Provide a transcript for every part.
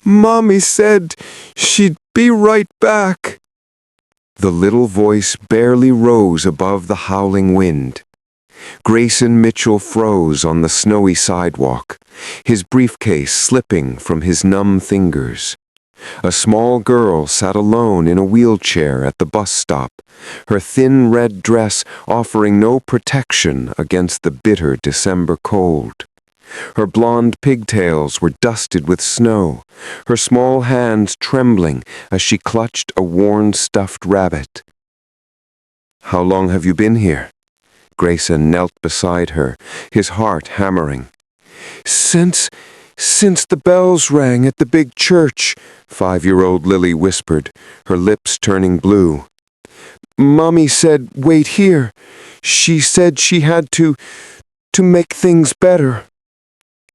Mommy said she'd be right back." The little voice barely rose above the howling wind. Grayson Mitchell froze on the snowy sidewalk, his briefcase slipping from his numb fingers. A small girl sat alone in a wheelchair at the bus stop, her thin red dress offering no protection against the bitter December cold. Her blonde pigtails were dusted with snow, her small hands trembling as she clutched a worn stuffed rabbit. "How long have you been here?" Grayson knelt beside her, his heart hammering. Since the bells rang at the big church," 5-year-old Lily whispered, her lips turning blue. "Mommy said wait here. She said she had to make things better."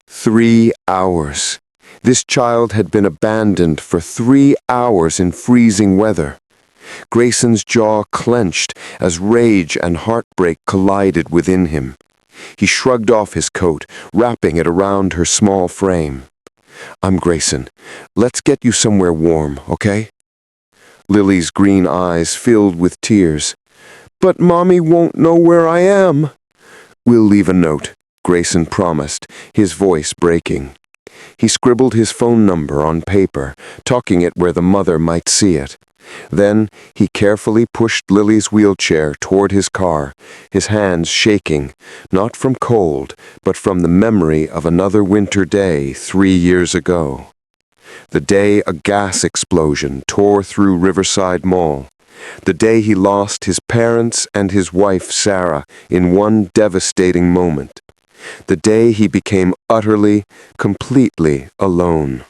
3 hours. This child had been abandoned for 3 hours in freezing weather. Grayson's jaw clenched as rage and heartbreak collided within him. He shrugged off his coat, wrapping it around her small frame. "I'm Grayson. Let's get you somewhere warm, okay?" Lily's green eyes filled with tears. "But Mommy won't know where I am." "We'll leave a note," Grayson promised, his voice breaking. He scribbled his phone number on paper, tucking it where the mother might see it. Then he carefully pushed Lily's wheelchair toward his car, his hands shaking, not from cold, but from the memory of another winter day 3 years ago. The day a gas explosion tore through Riverside Mall. The day he lost his parents and his wife Sarah in one devastating moment. The day he became utterly, completely alone.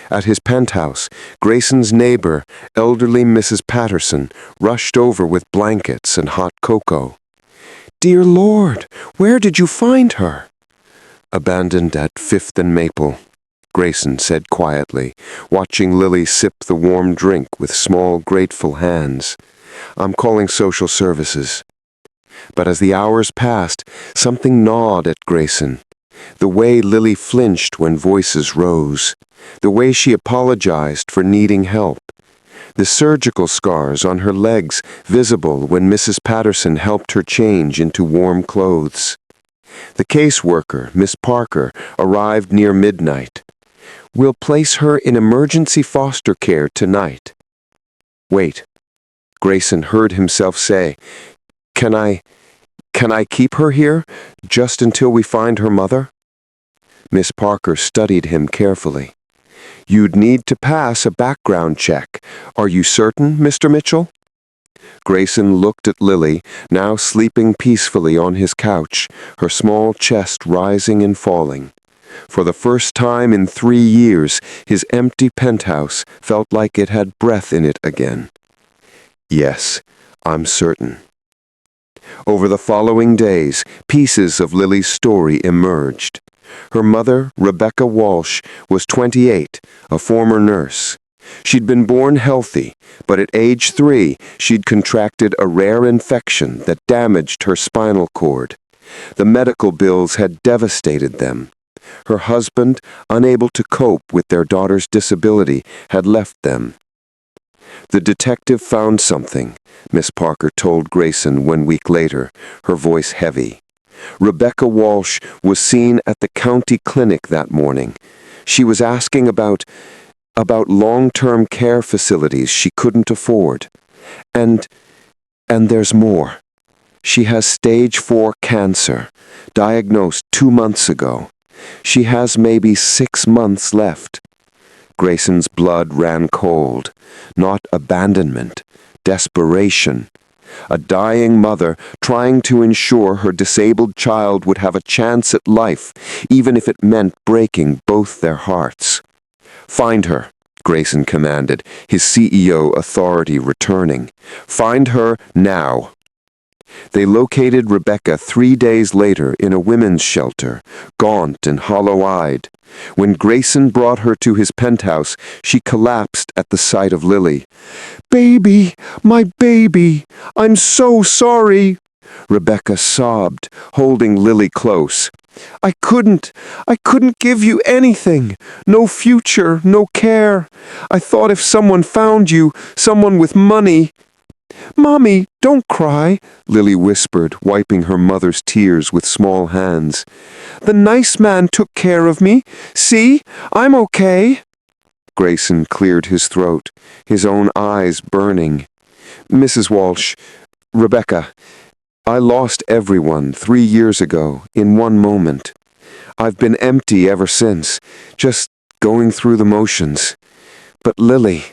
At his penthouse, Grayson's neighbor, elderly Mrs. Patterson, rushed over with blankets and hot cocoa. "Dear Lord, where did you find her?" "Abandoned at 5th and Maple," Grayson said quietly, watching Lily sip the warm drink with small, grateful hands. "I'm calling social services." But as the hours passed, something gnawed at Grayson. The way Lily flinched when voices rose. The way she apologized for needing help. The surgical scars on her legs visible when Mrs. Patterson helped her change into warm clothes. The caseworker, Miss Parker, arrived near midnight. "We'll place her in emergency foster care tonight." "Wait," Grayson heard himself say. Can I keep her here, just until we find her mother?" Miss Parker studied him carefully. "You'd need to pass a background check. Are you certain, Mr. Mitchell?" Grayson looked at Lily, now sleeping peacefully on his couch, her small chest rising and falling. For the first time in 3 years, his empty penthouse felt like it had breath in it again. "Yes, I'm certain." Over the following days, pieces of Lily's story emerged. Her mother, Rebecca Walsh, was 28, a former nurse. She'd been born healthy, but at age 3, she'd contracted a rare infection that damaged her spinal cord. The medical bills had devastated them. Her husband, unable to cope with their daughter's disability, had left them. "The detective found something," Miss Parker told Grayson 1 week later, her voice heavy. Rebecca Walsh was seen at the county clinic that morning. She was asking about long-term care facilities she couldn't afford. And there's more. She has stage 4 cancer, diagnosed 2 months ago. She has maybe 6 months left. Grayson's blood ran cold. Not abandonment, desperation. A dying mother trying to ensure her disabled child would have a chance at life, even if it meant breaking both their hearts. "Find her," Grayson commanded, his CEO authority returning. "Find her now." They located Rebecca 3 days later in a women's shelter, gaunt and hollow-eyed. When Grayson brought her to his penthouse, she collapsed at the sight of Lily. "Baby, my baby, I'm so sorry," Rebecca sobbed, holding Lily close. I couldn't give you anything. No future, no care. I thought if someone found you, someone with money. Mommy, don't cry, Lily whispered, wiping her mother's tears with small hands. The nice man took care of me. See, I'm okay. Grayson cleared his throat, his own eyes burning. Mrs. Walsh, Rebecca, I lost everyone 3 years ago, in one moment. I've been empty ever since, just going through the motions. But Lily,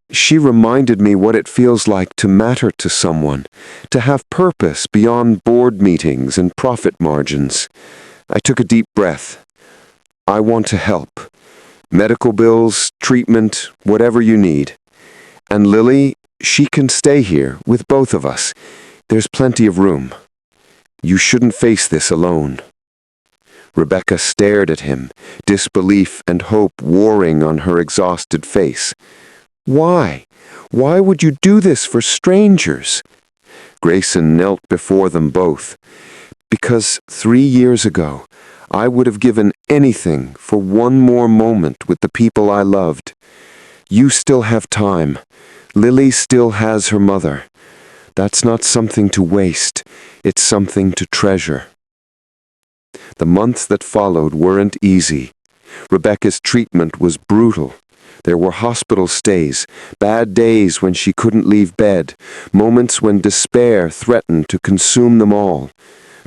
she reminded me what it feels like to matter to someone, to have purpose beyond board meetings and profit margins. I took a deep breath. I want to help. Medical bills, treatment, whatever you need. And Lily, she can stay here with both of us. There's plenty of room. You shouldn't face this alone. Rebecca stared at him, disbelief and hope warring on her exhausted face. Why? Why would you do this for strangers? Grayson knelt before them both. Because 3 years ago, I would have given anything for one more moment with the people I loved. You still have time. Lily still has her mother. That's not something to waste. It's something to treasure. The months that followed weren't easy. Rebecca's treatment was brutal. There were hospital stays, bad days when she couldn't leave bed, moments when despair threatened to consume them all.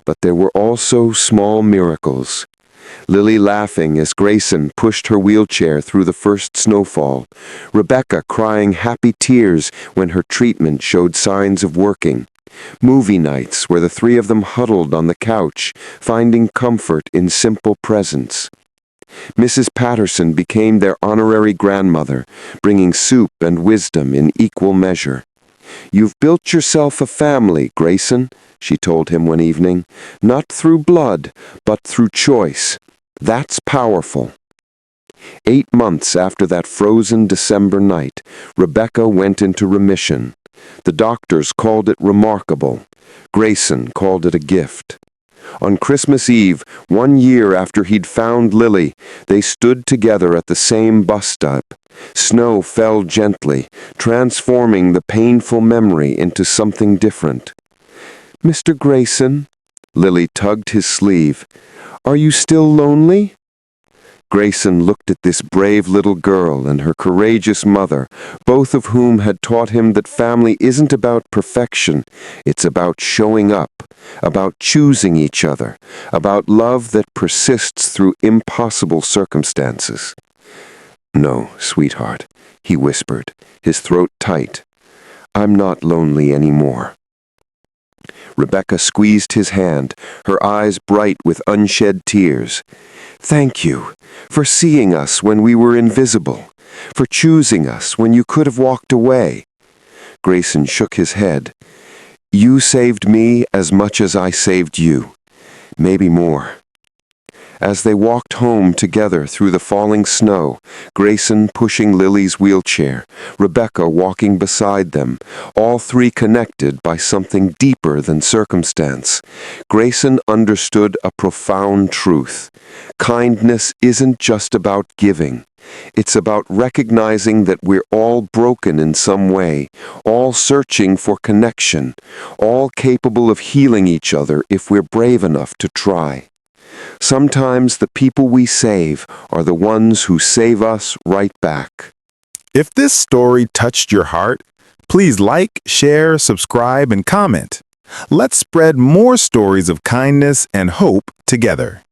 But there were also small miracles. Lily laughing as Grayson pushed her wheelchair through the first snowfall, Rebecca crying happy tears when her treatment showed signs of working, movie nights where the three of them huddled on the couch, finding comfort in simple presence. Mrs. Patterson became their honorary grandmother, bringing soup and wisdom in equal measure. You've built yourself a family, Grayson, she told him one evening, not through blood, but through choice. That's powerful. 8 months after that frozen December night, Rebecca went into remission. The doctors called it remarkable. Grayson called it a gift. On Christmas Eve, 1 year after he'd found Lily, they stood together at the same bus stop. Snow fell gently, transforming the painful memory into something different. Mr. Grayson, Lily tugged his sleeve. Are you still lonely? Grayson looked at this brave little girl and her courageous mother, both of whom had taught him that family isn't about perfection, it's about showing up, about choosing each other, about love that persists through impossible circumstances. No, sweetheart, he whispered, his throat tight. I'm not lonely anymore. Rebecca squeezed his hand, her eyes bright with unshed tears. Thank you for seeing us when we were invisible, for choosing us when you could have walked away. Grayson shook his head. You saved me as much as I saved you, maybe more. As they walked home together through the falling snow, Grayson pushing Lily's wheelchair, Rebecca walking beside them, all three connected by something deeper than circumstance, Grayson understood a profound truth. Kindness isn't just about giving. It's about recognizing that we're all broken in some way, all searching for connection, all capable of healing each other if we're brave enough to try. Sometimes the people we save are the ones who save us right back. If this story touched your heart, please like, share, subscribe, and comment. Let's spread more stories of kindness and hope together.